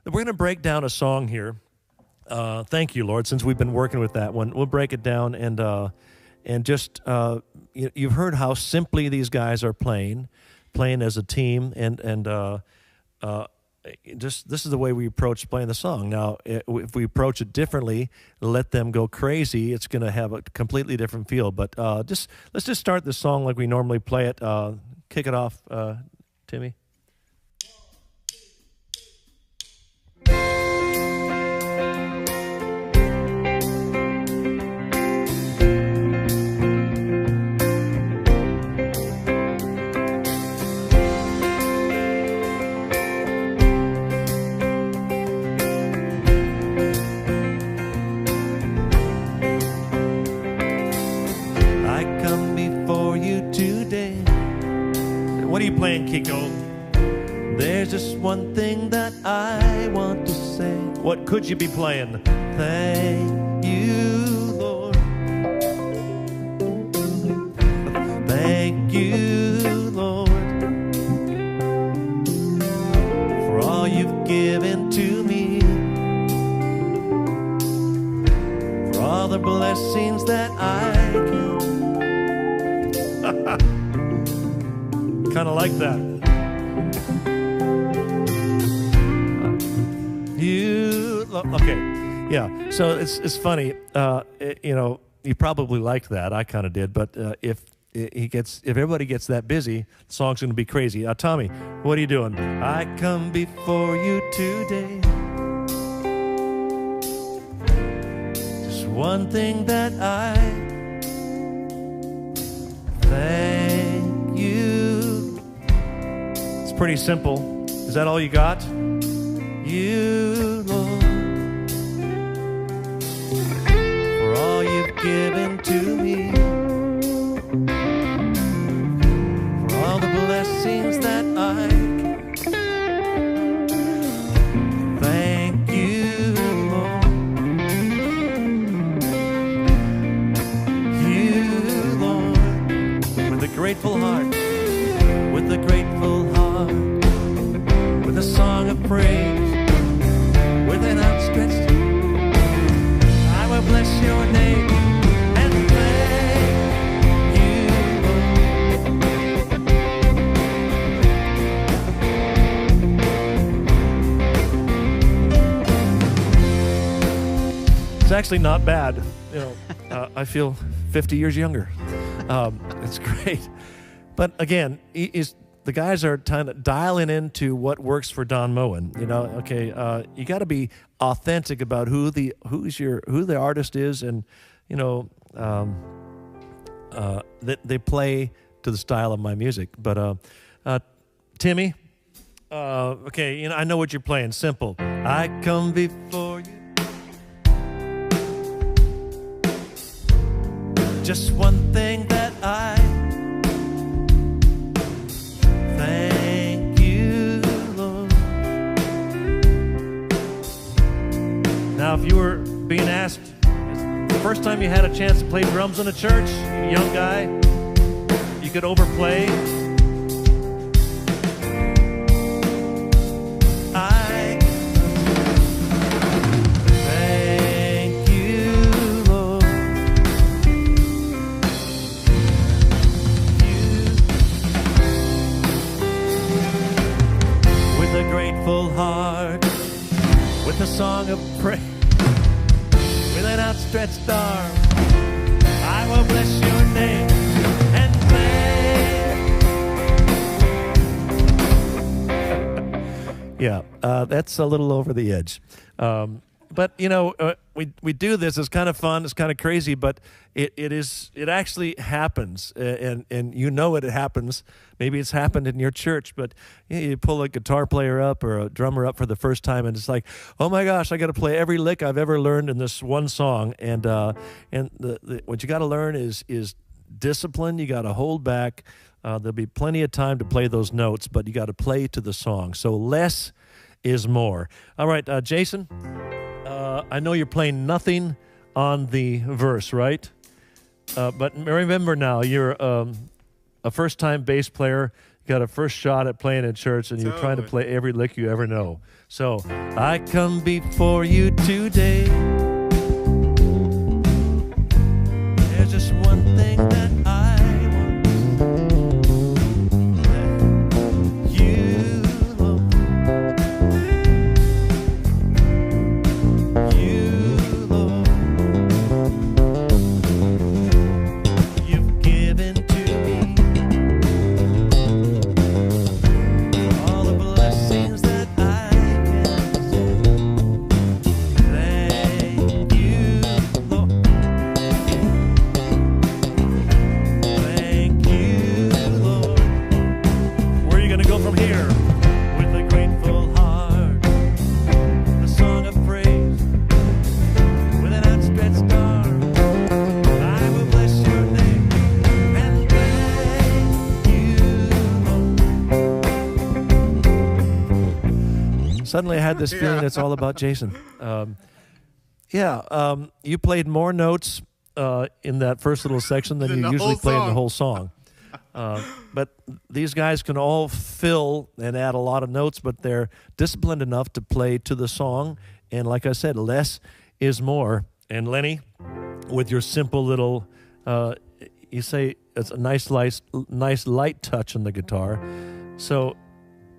we're going to break down a song here. Thank you, Lord, since we've been working with that one. We'll break it down and just, you've heard how simply these guys are playing as a team, and just this is the way we approach playing the song. Now, if we approach it differently, let them go crazy, it's going to have a completely different feel. But let's just start the song like we normally play it. Kick it off, Timmy. What are you playing, Kiko? There's just one thing that I want to say. What could you be playing? Thank you, Lord. Thank you, Lord, for all you've given to me, for all the blessings that I can. Kind of like that. Okay, yeah. So it's funny. You probably liked that. I kind of did. But if everybody gets that busy, the song's going to be crazy. Tommy, what are you doing? I come before you today. Just one thing that I thank you. Pretty simple. Is that all you got? You, Lord, for all you've given to me, for all the blessings that I thank you, Lord. You, Lord, with a grateful heart, with a grateful heart, with a song of praise, with an outstretched, I will bless your name and thank you. It's actually not bad. I feel 50 years younger. It's great. But again, the guys are kind of dialing into what works for Don Moen. You got to be authentic about who the artist is, and they play to the style of my music. But Timmy, okay, I know what you're playing. Simple. I come before you. Just one thing that I thank you, Lord. Now, if you were being asked, the first time you had a chance to play drums in a church, young guy, you could overplay. I thank you, Lord. With a grateful heart, with a song of praise, with an outstretched arm, I will bless your name and thank. Yeah, that's a little over the edge. But we do this. It's kind of fun. It's kind of crazy, but it actually happens, and it happens. Maybe it's happened in your church, but you pull a guitar player up or a drummer up for the first time, and it's like, oh my gosh, I got to play every lick I've ever learned in this one song. And what you got to learn is discipline. You got to hold back. There'll be plenty of time to play those notes, but you got to play to the song. So less is more. All right, Jason. I know you're playing nothing on the verse, right? But remember now, you're a first-time bass player. got a first shot at playing in church, and you're trying to play every lick you ever know. So, I come before you today. There's just one thing that I want. You, Lord. You, Lord. You've given to me all the blessings that I can say. Thank you, Lord. Thank you, Lord. Where are you going to go from here? With a grateful heart, a song of praise, with an outstretched arm, I will bless your name and thank you, Lord. Suddenly I had this feeling it's all about Jason. You played more notes in that first little section than you usually play in the whole song. But these guys can all fill and add a lot of notes, but they're disciplined enough to play to the song. And like I said, less is more. And Lenny, with your simple little, you say it's a nice light touch on the guitar. So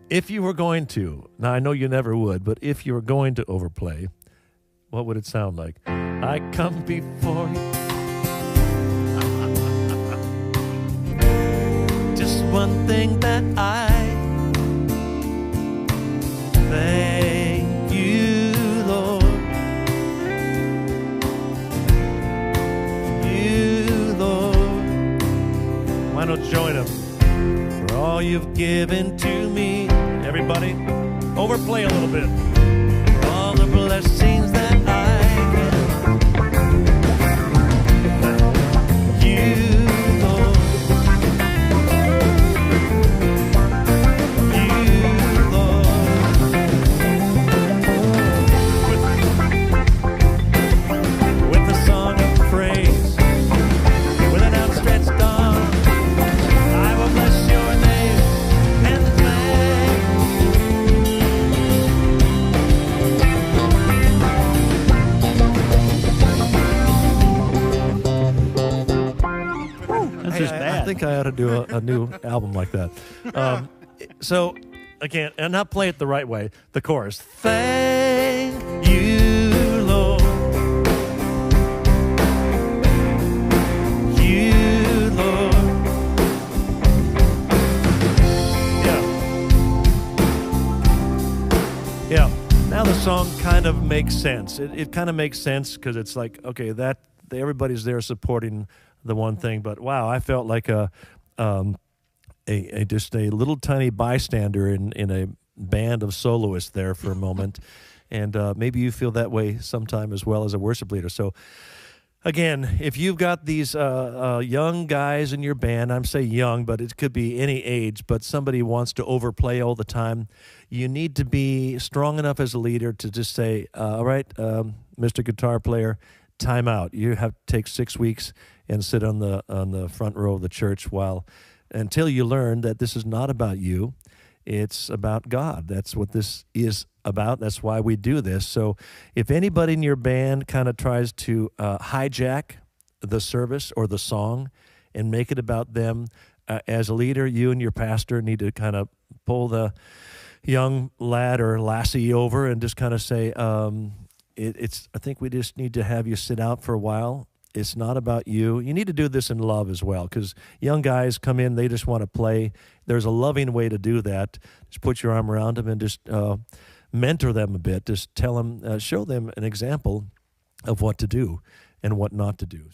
if you were going to, now I know you never would, but if you were going to overplay, what would it sound like? I come before you. Just one thing that I thank you, Lord. You, Lord. Why not join them? For all you've given to me. Everybody, overplay a little bit. All the blessings that I get. You, Lord. You, Lord. With a song of praise, with an outstretched arm, I will bless your name and I think I ought to do a new album like that. So, again, and not play it the right way, the chorus. Thank you, Lord. You, Lord. Yeah. Now the song kind of makes sense. It kind of makes sense because it's like, okay, everybody's there supporting the one thing, but wow, I felt like just a little tiny bystander in a band of soloists there for a moment, and maybe you feel that way sometime as well as a worship leader. So again, if you've got these young guys in your band, I'm saying young, but it could be any age, but somebody wants to overplay all the time, you need to be strong enough as a leader to just say, all right, Mr. Guitar Player, time out. You have to take 6 weeks and sit on the front row of the church until you learn that this is not about you. It's about God. That's what this is about. That's why we do this. So if anybody in your band kind of tries to hijack the service or the song and make it about them, as a leader, you and your pastor need to kind of pull the young lad or lassie over and just kind of say, I think we just need to have you sit out for a while. It's not about you. You need to do this in love as well, because young guys come in, they just want to play. There's a loving way to do that. Just put your arm around them and just mentor them a bit. Just tell them, show them an example of what to do and what not to do.